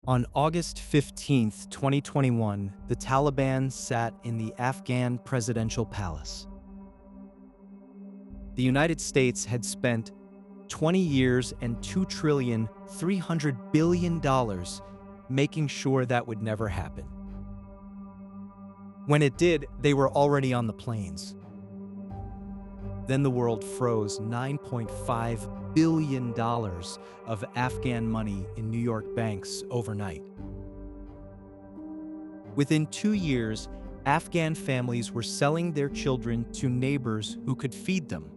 On August 15, 2021, the Taliban sat in the Afghan presidential palace. The United States had spent 20 years and $2.3 trillion making sure that would never happen. When it did, they were already on the planes. Then the world froze $9.5 billion of Afghan money in New York banks overnight. Within 2 years, Afghan families were selling their children to neighbors who could feed them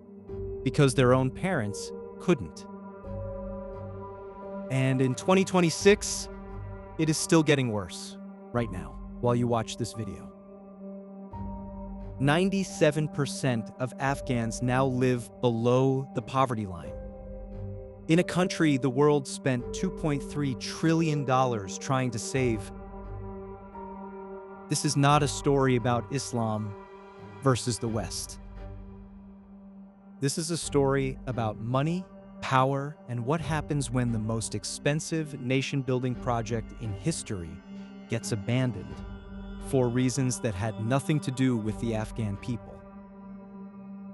because their own parents couldn't. And in 2026, it is still getting worse right now while you watch this video. 97% of Afghans now live below the poverty line. In a country the world spent $2.3 trillion trying to save. This is not a story about Islam versus the West. This is a story about money, power, and what happens when the most expensive nation-building project in history gets abandoned for reasons that had nothing to do with the Afghan people.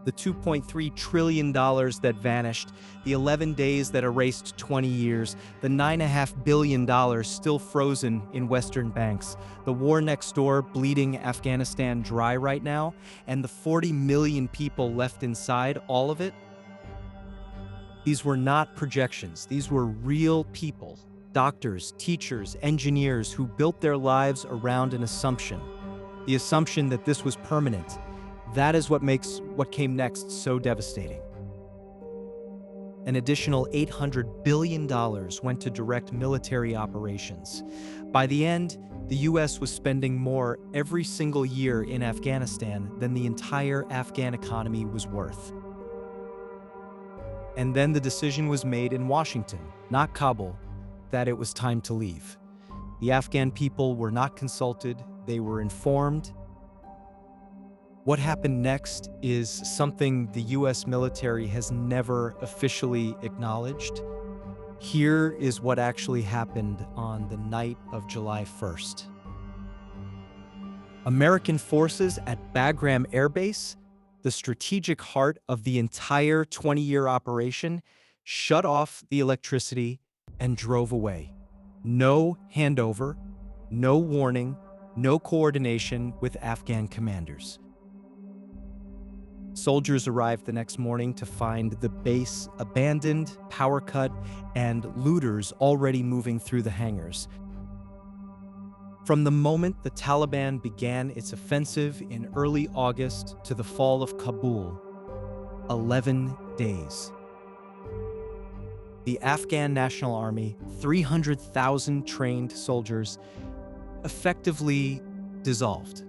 The $2.3 trillion that vanished, the 11 days that erased 20 years, the $9.5 billion still frozen in Western banks, the war next door bleeding Afghanistan dry right now, and the 40 million people left inside, all of it. These were not projections. These were real people. Doctors, teachers, engineers who built their lives around an assumption. The assumption that this was permanent. That is what makes what came next so devastating. An additional $800 billion went to direct military operations. By the end, the US was spending more every single year in Afghanistan than the entire Afghan economy was worth. And then the decision was made in Washington, not Kabul, that it was time to leave. The Afghan people were not consulted, they were informed. What happened next is something the US military has never officially acknowledged. Here is what actually happened on the night of July 1st. American forces at Bagram Air Base, the strategic heart of the entire 20-year operation, shut off the electricity and drove away. No handover, no warning, no coordination with Afghan commanders. Soldiers arrived the next morning to find the base abandoned, power cut, and looters already moving through the hangars. From the moment the Taliban began its offensive in early August to the fall of Kabul, 11 days. The Afghan National Army, 300,000 trained soldiers, effectively dissolved.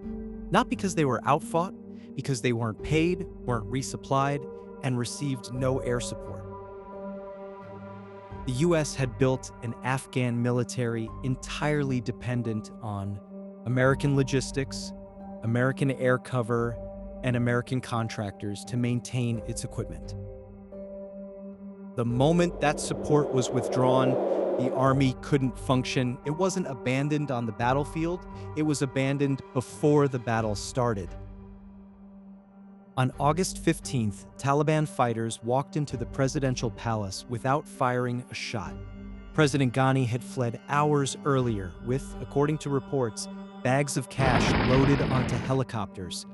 Not because they were outfought, because they weren't paid, weren't resupplied, and received no air support. The US had built an Afghan military entirely dependent on American logistics, American air cover, and American contractors to maintain its equipment. The moment that support was withdrawn, the army couldn't function. It wasn't abandoned on the battlefield, it was abandoned before the battle started. On August 15th, Taliban fighters walked into the presidential palace without firing a shot. President Ghani had fled hours earlier with, according to reports, bags of cash loaded onto helicopters.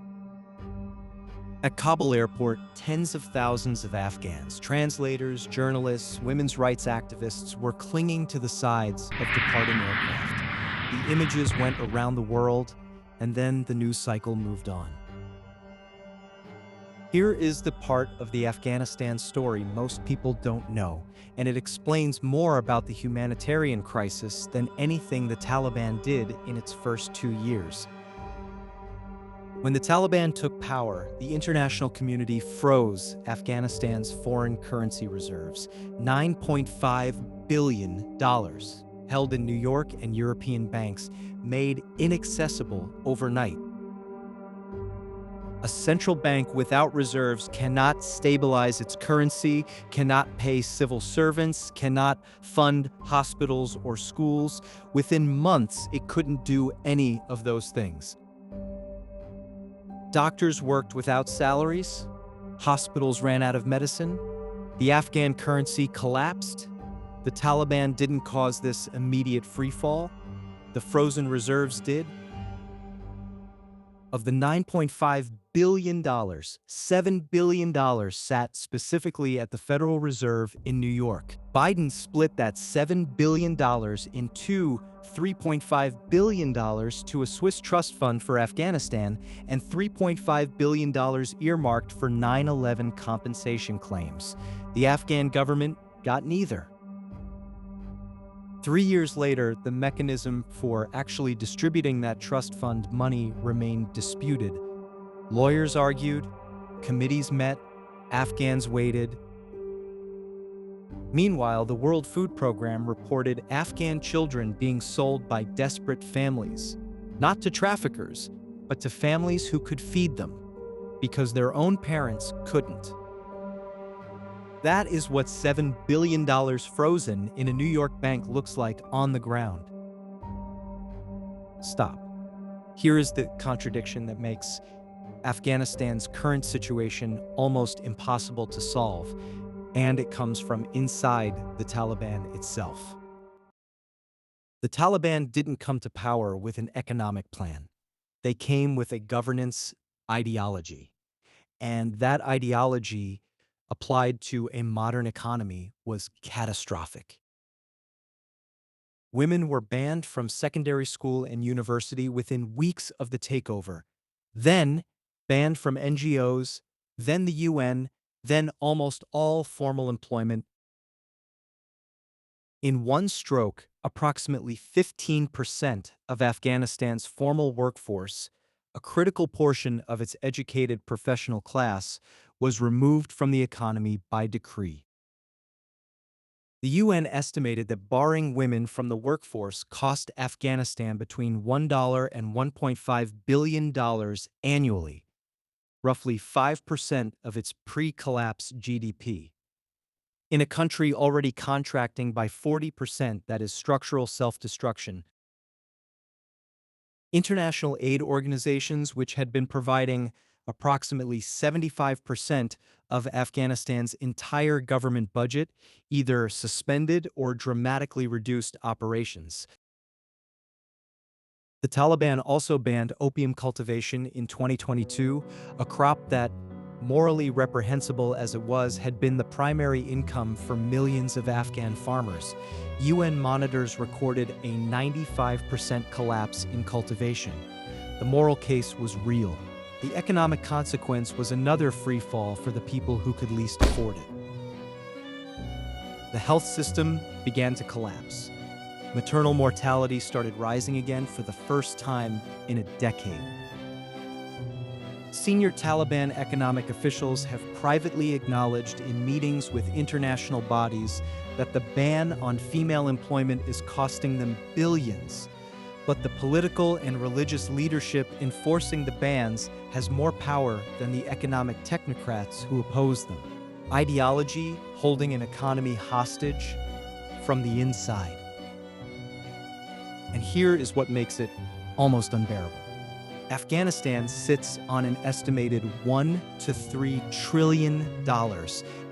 At Kabul airport, tens of thousands of Afghans, translators, journalists, women's rights activists were clinging to the sides of departing aircraft. The images went around the world, and then the news cycle moved on. Here is the part of the Afghanistan story most people don't know, and it explains more about the humanitarian crisis than anything the Taliban did in its first 2 years. When the Taliban took power, the international community froze Afghanistan's foreign currency reserves, $9.5 billion held in New York and European banks, made inaccessible overnight. A central bank without reserves cannot stabilize its currency, cannot pay civil servants, cannot fund hospitals or schools. Within months, it couldn't do any of those things. Doctors worked without salaries, hospitals ran out of medicine, the Afghan currency collapsed. The Taliban didn't cause this immediate freefall. The frozen reserves did. Of the $9.5 billion, $7 billion sat specifically at the Federal Reserve in New York. Biden split that $7 billion into $3.5 billion to a Swiss trust fund for Afghanistan and $3.5 billion earmarked for 9/11 compensation claims. The Afghan government got neither. 3 years later, the mechanism for actually distributing that trust fund money remained disputed. Lawyers argued, committees met, Afghans waited. Meanwhile, the World Food Program reported Afghan children being sold by desperate families, not to traffickers, but to families who could feed them, because their own parents couldn't. That is what $7 billion frozen in a New York bank looks like on the ground. Stop. Here is the contradiction that makes Afghanistan's current situation almost impossible to solve, and it comes from inside the Taliban itself. The Taliban didn't come to power with an economic plan. They came with a governance ideology, and that ideology applied to a modern economy was catastrophic. Women were banned from secondary school and university within weeks of the takeover, then banned from NGOs, then the UN, then almost all formal employment. In one stroke, approximately 15% of Afghanistan's formal workforce, a critical portion of its educated professional class, was removed from the economy by decree. The UN estimated that barring women from the workforce cost Afghanistan between $1 and $1.5 billion annually, roughly 5% of its pre-collapse GDP. In a country already contracting by 40%, that is structural self-destruction. International aid organizations, which had been providing approximately 75% of Afghanistan's entire government budget, either suspended or dramatically reduced operations. The Taliban also banned opium cultivation in 2022, a crop that, morally reprehensible as it was, had been the primary income for millions of Afghan farmers. UN monitors recorded a 95% collapse in cultivation. The moral case was real. The economic consequence was another free fall for the people who could least afford it. The health system began to collapse. Maternal mortality started rising again for the first time in a decade. Senior Taliban economic officials have privately acknowledged in meetings with international bodies that the ban on female employment is costing them billions. But the political and religious leadership enforcing the bans has more power than the economic technocrats who oppose them. Ideology holding an economy hostage from the inside. And here is what makes it almost unbearable. Afghanistan sits on an estimated $1 to $3 trillion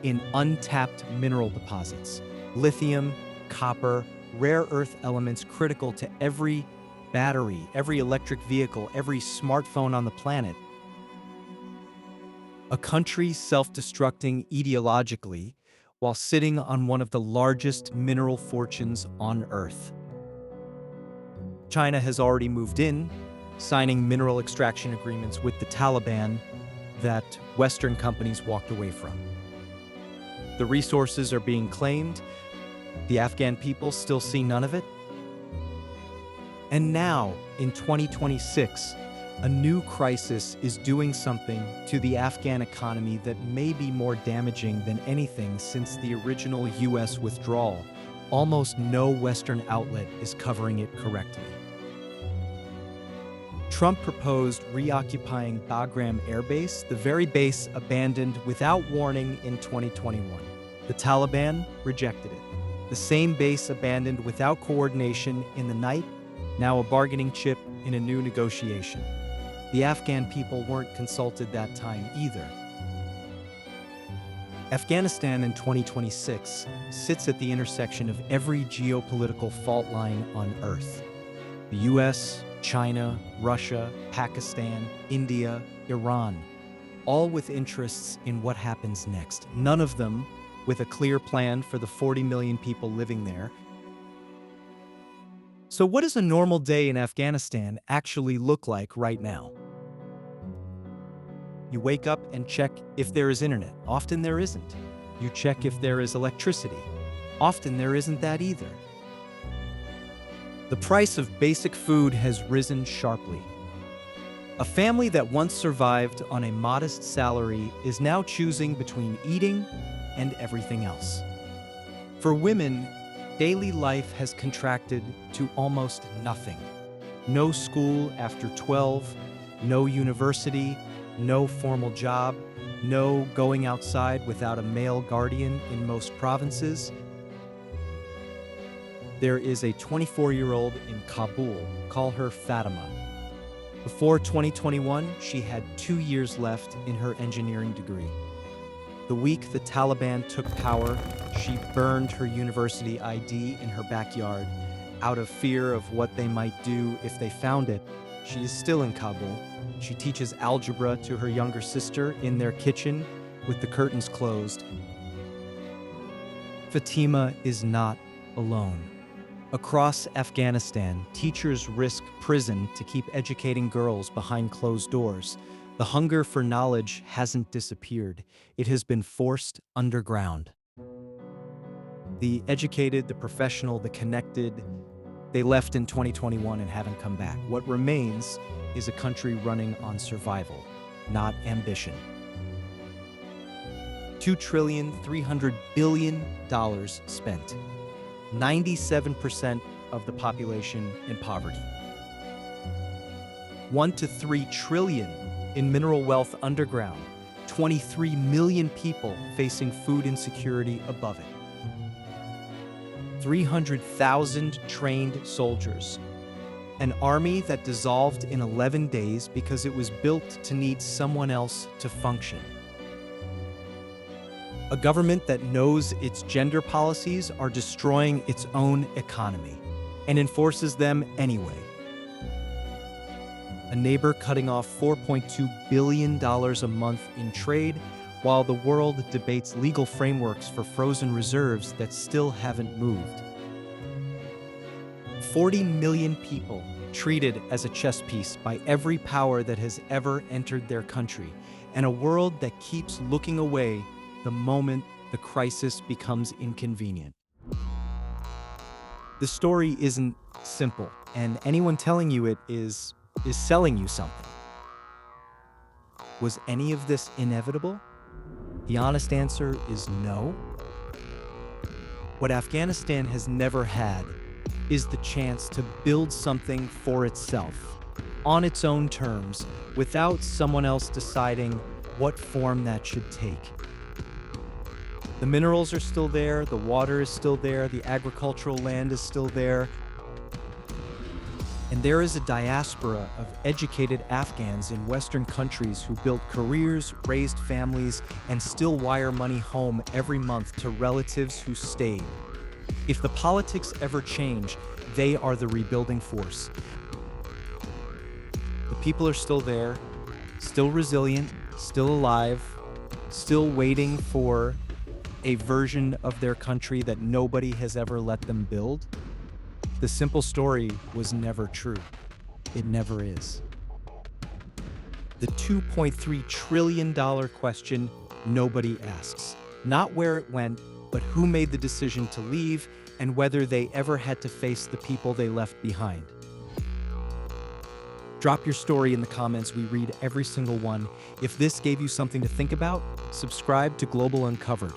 in untapped mineral deposits. Lithium, copper, rare earth elements critical to every battery, every electric vehicle, every smartphone on the planet. A country self-destructing ideologically while sitting on one of the largest mineral fortunes on Earth. China has already moved in, signing mineral extraction agreements with the Taliban that Western companies walked away from. The resources are being claimed. The Afghan people still see none of it. And now, in 2026, a new crisis is doing something to the Afghan economy that may be more damaging than anything since the original US withdrawal. Almost no Western outlet is covering it correctly. Trump proposed reoccupying Bagram Air Base, the very base abandoned without warning in 2021. The Taliban rejected it. The same base abandoned without coordination in the night, now a bargaining chip in a new negotiation. The Afghan people weren't consulted that time either. Afghanistan in 2026 sits at the intersection of every geopolitical fault line on Earth. The US, China, Russia, Pakistan, India, Iran, all with interests in what happens next. None of them with a clear plan for the 40 million people living there. So what does a normal day in Afghanistan actually look like right now? You wake up and check if there is internet. Often there isn't. You check if there is electricity. Often there isn't that either. The price of basic food has risen sharply. A family that once survived on a modest salary is now choosing between eating and everything else. For women, daily life has contracted to almost nothing. No school after 12, no university, no formal job, no going outside without a male guardian in most provinces. There is a 24-year-old in Kabul, call her Fatima. Before 2021, she had 2 years left in her engineering degree. The week the Taliban took power, she burned her university ID in her backyard out of fear of what they might do if they found it. She is still in Kabul. She teaches algebra to her younger sister in their kitchen with the curtains closed. Fatima is not alone. Across Afghanistan, teachers risk prison to keep educating girls behind closed doors. The hunger for knowledge hasn't disappeared. It has been forced underground. The educated, the professional, the connected, they left in 2021 and haven't come back. What remains is a country running on survival, not ambition. $2.3 trillion spent. 97% of the population in poverty. 1 to 3 trillion in mineral wealth underground. 23 million people facing food insecurity above it. 300,000 trained soldiers. An army that dissolved in 11 days because it was built to need someone else to function. A government that knows its gender policies are destroying its own economy and enforces them anyway. A neighbor cutting off $4.2 billion a month in trade while the world debates legal frameworks for frozen reserves that still haven't moved. 40 million people treated as a chess piece by every power that has ever entered their country, and a world that keeps looking away the moment the crisis becomes inconvenient. The story isn't simple, and anyone telling you it is selling you something. Was any of this inevitable? The honest answer is no. What Afghanistan has never had is the chance to build something for itself, on its own terms, without someone else deciding what form that should take. The minerals are still there, the water is still there, the agricultural land is still there. And there is a diaspora of educated Afghans in Western countries who built careers, raised families, and still wire money home every month to relatives who stayed. If the politics ever change, they are the rebuilding force. The people are still there, still resilient, still alive, still waiting for a version of their country that nobody has ever let them build. The simple story was never true. It never is. The $2.3 trillion question nobody asks. Not where it went, but who made the decision to leave and whether they ever had to face the people they left behind. Drop your story in the comments. We read every single one. If this gave you something to think about, subscribe to Global Uncovered.